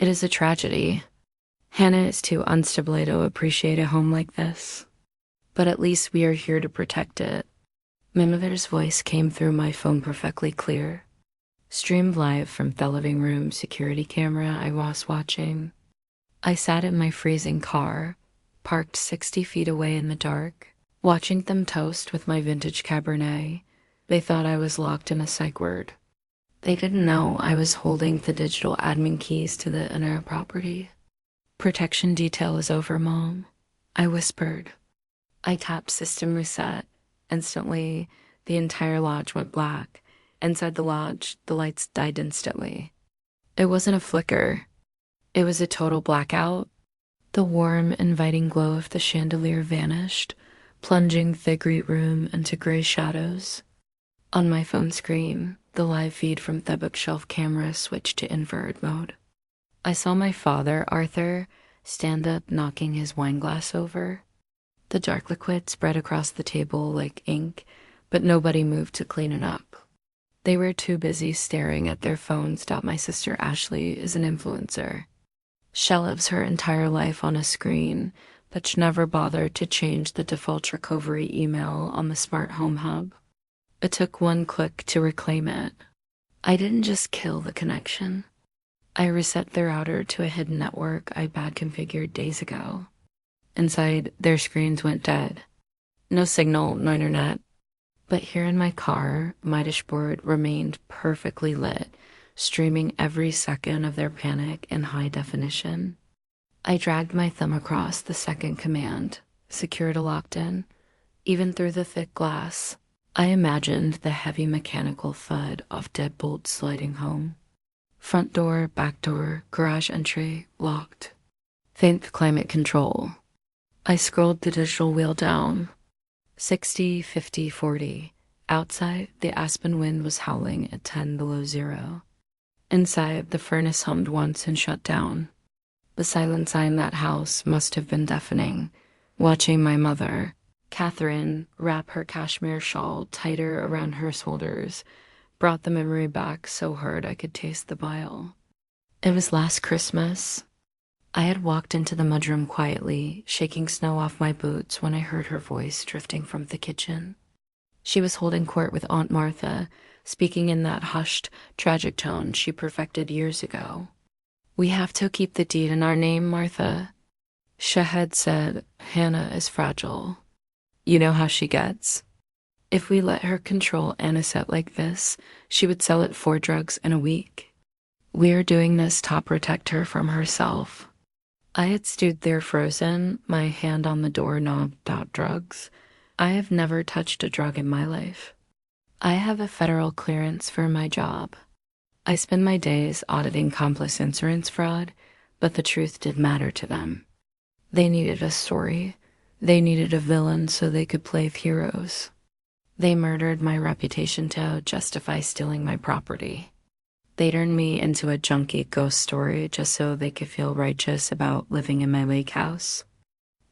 It is a tragedy. Hannah is too unstable to appreciate a home like this. But at least we are here to protect it. Mimivir's voice came through my phone perfectly clear. Streamed live from the living room security camera I was watching. I sat in my freezing car, parked 60 feet away in the dark, watching them toast with my vintage Cabernet. They thought I was locked in a psych ward. They didn't know I was holding the digital admin keys to the inner property. Protection detail is over, Mom, I whispered. I tapped system reset. Instantly, the entire lodge went black. Inside the lodge, the lights died instantly. It wasn't a flicker. It was a total blackout. The warm, inviting glow of the chandelier vanished, plunging the great room into gray shadows. On my phone screen, the live feed from the bookshelf camera switched to infrared mode. I saw my father, Arthur, stand up, knocking his wine glass over. The dark liquid spread across the table like ink, but nobody moved to clean it up. They were too busy staring at their phones. My sister Ashley is an influencer. She lives her entire life on a screen, but she never bothered to change the default recovery email on the smart home hub. It took one click to reclaim it. I didn't just kill the connection. I reset their router to a hidden network I bad configured days ago. Inside, their screens went dead. No signal, no internet. But here in my car, my dashboard remained perfectly lit, streaming every second of their panic in high definition. I dragged my thumb across the second command, secure to locked in. Even through the thick glass, I imagined the heavy mechanical thud of deadbolts sliding home. Front door, back door, garage entry, locked. Faint climate control. I scrolled the digital wheel down. 60, 50, 40. Outside, the aspen wind was howling at 10 below zero. Inside, the furnace hummed once and shut down. The silence in that house must have been deafening. Watching my mother, Catherine, wrap her cashmere shawl tighter around her shoulders, brought the memory back so hard I could taste the bile. It was last Christmas. I had walked into the mudroom quietly, shaking snow off my boots when I heard her voice drifting from the kitchen. She was holding court with Aunt Martha, speaking in that hushed, tragic tone she perfected years ago. "We have to keep the deed in our name, Martha." Shahed said, "Hannah is fragile. You know how she gets. If we let her control Anisette like this, she would sell it for drugs in a week. We're doing this to protect her from herself." I had stood there frozen, my hand on the doorknob without drugs. I have never touched a drug in my life. I have a federal clearance for my job. I spend my days auditing complex insurance fraud, but the truth did matter to them. They needed a story. They needed a villain so they could play heroes. They murdered my reputation to justify stealing my property. They turned me into a junkie ghost story just so they could feel righteous about living in my lake house.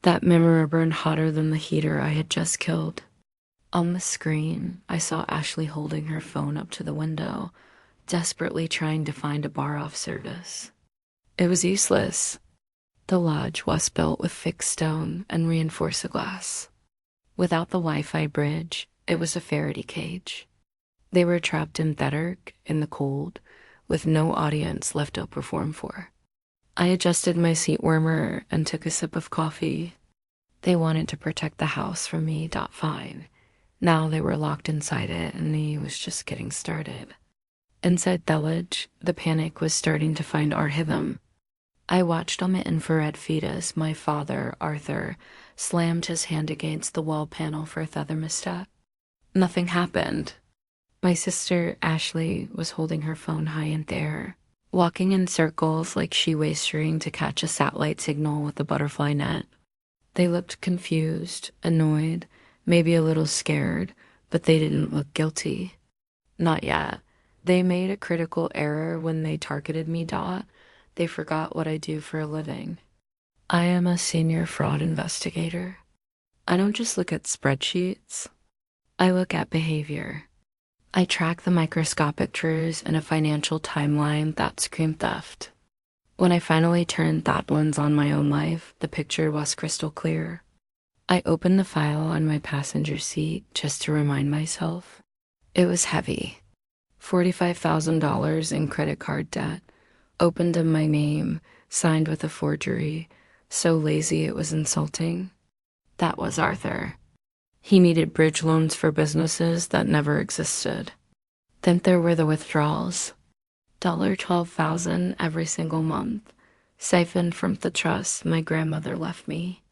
That memory burned hotter than the heater I had just killed. On the screen, I saw Ashley holding her phone up to the window, desperately trying to find a bar off service. It was useless. The lodge was built with fixed stone and reinforced glass. Without the Wi-Fi bridge, it was a Faraday cage. They were trapped in the dark, in the cold, with no audience left to perform for. I adjusted my seat warmer and took a sip of coffee. They wanted to protect the house from me. Fine. Now they were locked inside it, and he was just getting started. Inside the village, the panic was starting to find our rhythm. I watched on the infrared feed as my father, Arthur, slammed his hand against the wall panel for a thermostat. Nothing happened. My sister, Ashley, was holding her phone high in the air, walking in circles like she was string to catch a satellite signal with a butterfly net. They looked confused, annoyed, maybe a little scared, but they didn't look guilty. Not yet. They made a critical error when they targeted me. They forgot what I do for a living. I am a senior fraud investigator. I don't just look at spreadsheets. I look at behavior. I track the microscopic truths in a financial timeline that scream theft. When I finally turned that lens on my own life, the picture was crystal clear. I opened the file on my passenger seat just to remind myself. It was heavy. $45,000 in credit card debt, opened in my name, signed with a forgery, so lazy it was insulting. That was Arthur. He needed bridge loans for businesses that never existed. Then there were the withdrawals. $12,000 every single month, siphoned from the trust my grandmother left me.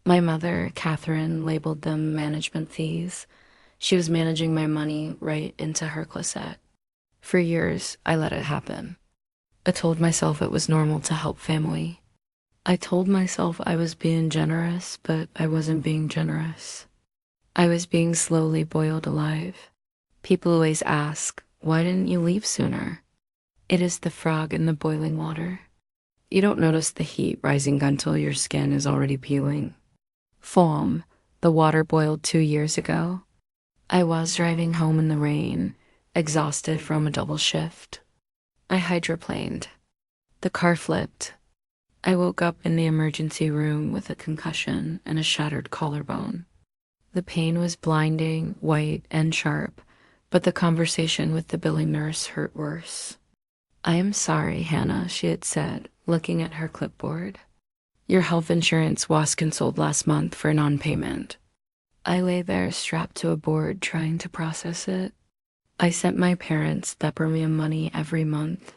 My mother, Catherine, labeled them management fees. She was managing my money right into her closet. For years, I let it happen. I told myself it was normal to help family. I told myself I was being generous, but I wasn't being generous. I was being slowly boiled alive. People always ask, why didn't you leave sooner? It is the frog in the boiling water. You don't notice the heat rising until your skin is already peeling. Foam, the water boiled 2 years ago. I was driving home in the rain, exhausted from a double shift. I hydroplaned. The car flipped. I woke up in the emergency room with a concussion and a shattered collarbone. The pain was blinding, white, and sharp, but the conversation with the billing nurse hurt worse. I am sorry, Hannah, she had said, looking at her clipboard. Your health insurance was canceled last month for non-payment. I lay there strapped to a board trying to process it. I sent my parents the premium money every month.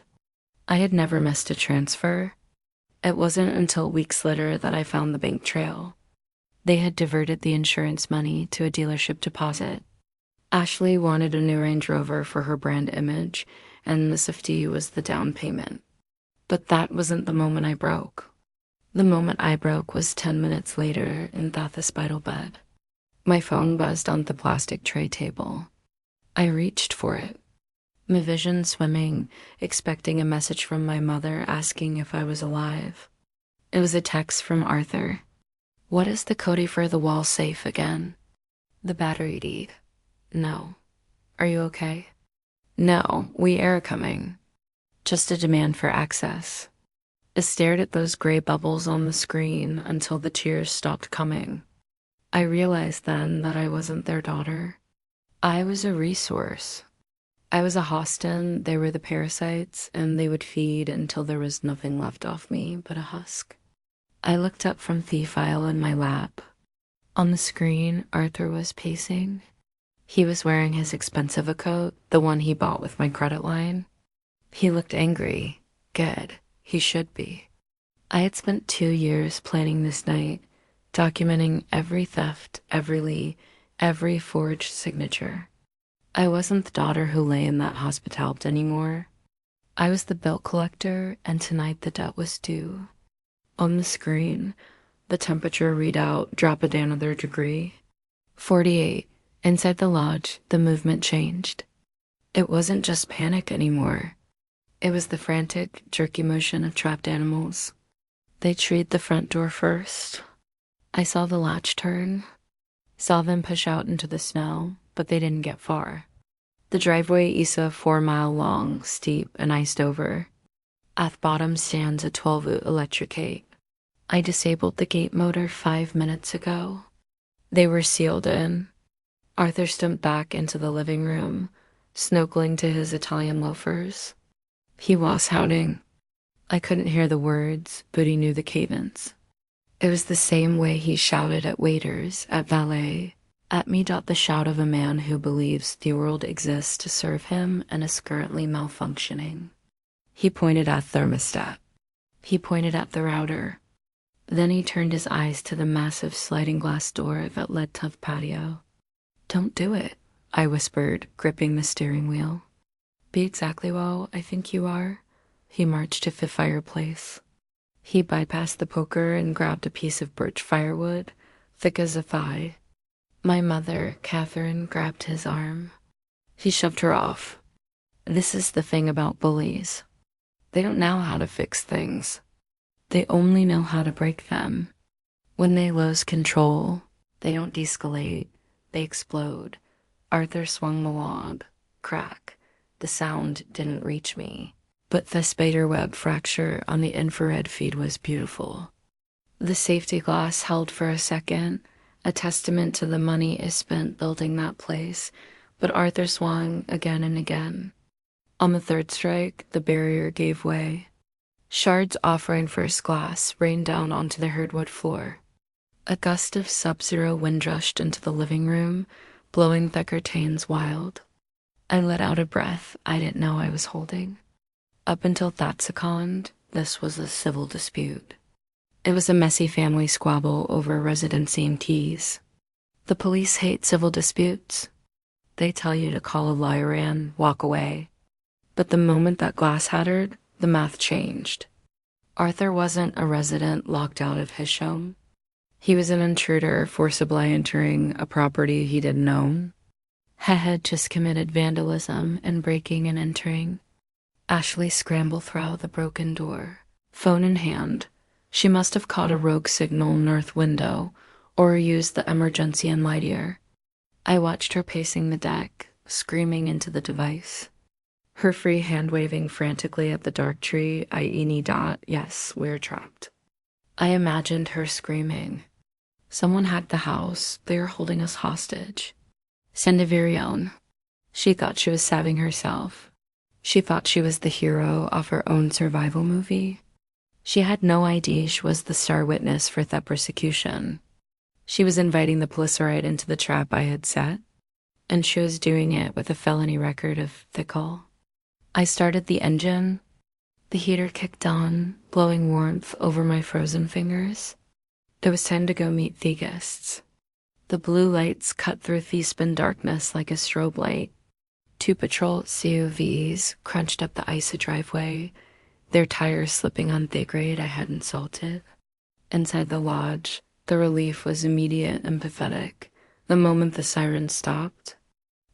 I had never missed a transfer. It wasn't until weeks later that I found the bank trail. They had diverted the insurance money to a dealership deposit. Ashley wanted a new Range Rover for her brand image, and the Swiftie was the down payment. But that wasn't the moment I broke. The moment I broke was 10 minutes later in the hospital bed. My phone buzzed on the plastic tray table. I reached for it. My vision swimming, expecting a message from my mother asking if I was alive. It was a text from Arthur. What is the code for the wall safe again? The battery deed. No. Are you okay? No, we are coming. Just a demand for access. I stared at those gray bubbles on the screen until the tears stopped coming. I realized then that I wasn't their daughter. I was a resource. I was a Hostin, they were the parasites, and they would feed until there was nothing left of me but a husk. I looked up from the file in my lap. On the screen, Arthur was pacing. He was wearing his expensive coat, the one he bought with my credit line. He looked angry. Good. He should be. I had spent 2 years planning this night, documenting every theft, every lie, every forged signature. I wasn't the daughter who lay in that hospital anymore. I was the bill collector, and tonight the debt was due. On the screen, the temperature readout dropped another degree. 48. Inside the lodge, the movement changed. It wasn't just panic anymore. It was the frantic, jerky motion of trapped animals. They treed the front door first. I saw the latch turn, saw them push out into the snow, but they didn't get far. The driveway is a 4-mile long, steep, and iced over. At the bottom stands a 12-volt electric gate. I disabled the gate motor 5 minutes ago. They were sealed in. Arthur stumped back into the living room, snuggling to his Italian loafers. He was shouting. I couldn't hear the words, but he knew the cadence. It was the same way he shouted at waiters, at valet, at me. The shout of a man who believes the world exists to serve him and is currently malfunctioning. He pointed at the thermostat. He pointed at the router. Then he turned his eyes to the massive sliding glass door that led to the patio. Don't do it, I whispered, gripping the steering wheel. Be exactly well, I think you are. He marched to the fireplace. He bypassed the poker and grabbed a piece of birch firewood, thick as a thigh. My mother, Catherine, grabbed his arm. He shoved her off. This is the thing about bullies. They don't know how to fix things. They only know how to break them. When they lose control, they don't de-escalate, they explode. Arthur swung the log. Crack. The sound didn't reach me. but the spiderweb fracture on the infrared feed was beautiful. The safety glass held for a second, a testament to the money is spent building that place, but Arthur swung again and again. On the third strike, the barrier gave way. Shards offering first glass rained down onto the hardwood floor. A gust of sub-zero wind rushed into the living room, blowing the curtains wild. I let out a breath I didn't know I was holding. Up until that second, this was a civil dispute. It was a messy family squabble over residency and keys. The police hate civil disputes. They tell you to call a lawyer and walk away. But the moment that glass shattered, the math changed. Arthur wasn't a resident locked out of his home. He was an intruder forcibly entering a property he didn't own. He had just committed vandalism and breaking and entering. Ashley scrambled through the broken door, phone in hand. She must have caught a rogue signal north window or used the emergency enlighter. I watched her pacing the deck, screaming into the device. Her free hand waving frantically at the dark tree, I.e. Yes, we're trapped. I imagined her screaming. Someone hacked the house. They are holding us hostage. Sendivirion. She thought she was saving herself. She thought she was the hero of her own survival movie. She had no idea she was the star witness for that persecution. She was inviting the police right into the trap I had set, and she was doing it with a felony record of fickle. I started the engine. The heater kicked on, blowing warmth over my frozen fingers. It was time to go meet the guests. The blue lights cut through the spin darkness like a strobe light. 2 patrol COVs crunched up the icy driveway, their tires slipping on the grade I hadn't salted. Inside the lodge, the relief was immediate and pathetic. The moment the sirens stopped,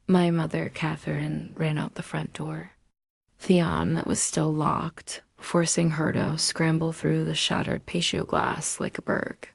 my mother, Catherine, ran out the front door. Theon, that was still locked, forcing her to scramble through the shattered patio glass like a berg.